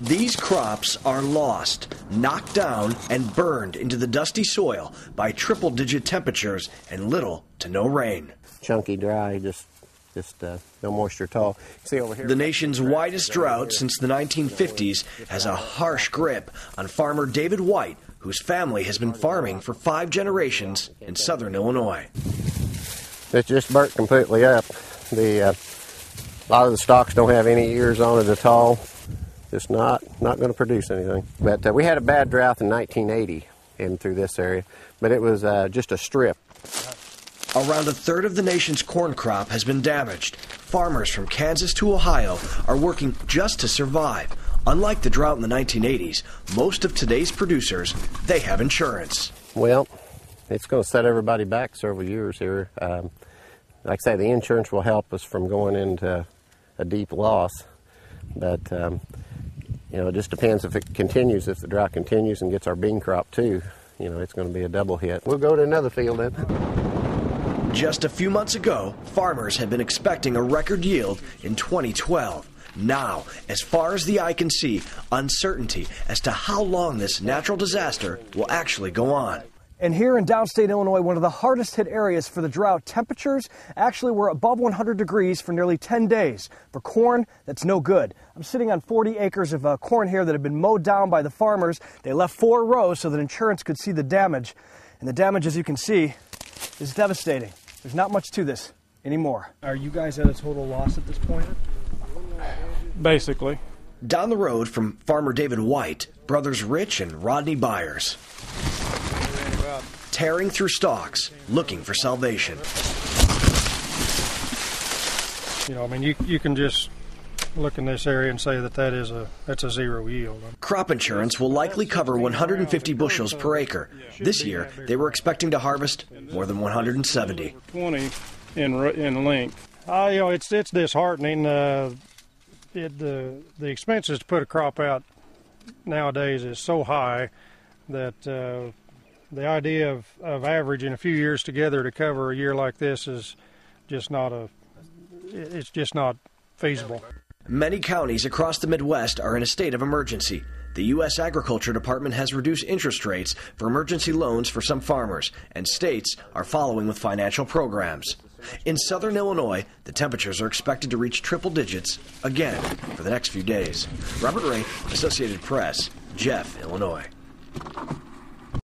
These crops are lost, knocked down, and burned into the dusty soil by triple-digit temperatures and little to no rain. Chunky, dry, just no moisture at all. See over here. The nation's widest drought since the 1950s has a harsh grip on farmer David White, whose family has been farming for 5 generations in southern Illinois. It's just burnt completely up. A lot of the stalks don't have any ears on it at all. It's not going to produce anything. But we had a bad drought in 1980 in through this area, but it was just a strip. Around a third of the nation's corn crop has been damaged. Farmers from Kansas to Ohio are working just to survive. Unlike the drought in the 1980s, most of today's producers, they have insurance. Well, it's going to set everybody back several years here. Like I say, the insurance will help us from going into a deep loss, but it just depends if it continues. If the drought continues and gets our bean crop too, it's going to be a double hit. We'll go to another field then. Just a few months ago, farmers had been expecting a record yield in 2012. Now, as far as the eye can see, uncertainty as to how long this natural disaster will actually go on. And here in downstate Illinois, one of the hardest hit areas for the drought, temperatures actually were above 100 degrees for nearly 10 days. For corn, that's no good. I'm sitting on 40 acres of corn here that have been mowed down by the farmers. They left 4 rows so that insurance could see the damage. And the damage, as you can see, is devastating. There's not much to this anymore. Are you guys at a total loss at this point? Basically. Down the road from farmer David White, brothers Rich and Rodney BYARS, tearing through stalks, looking for salvation. You can just look in this area and say that's a zero yield. Crop insurance will likely cover 150 bushels per acre. This year, they were expecting to harvest more than 170. 20 in length. It's disheartening. The expenses to put a crop out nowadays is so high that the idea of averaging a few years together to cover a year like this is just not feasible. Many counties across the Midwest are in a state of emergency. The U.S. Agriculture Department has reduced interest rates for emergency loans for some farmers, and states are following with financial programs. In southern Illinois, the temperatures are expected to reach triple digits again for the next few days. Robert Ray, Associated Press, Jeff, Illinois.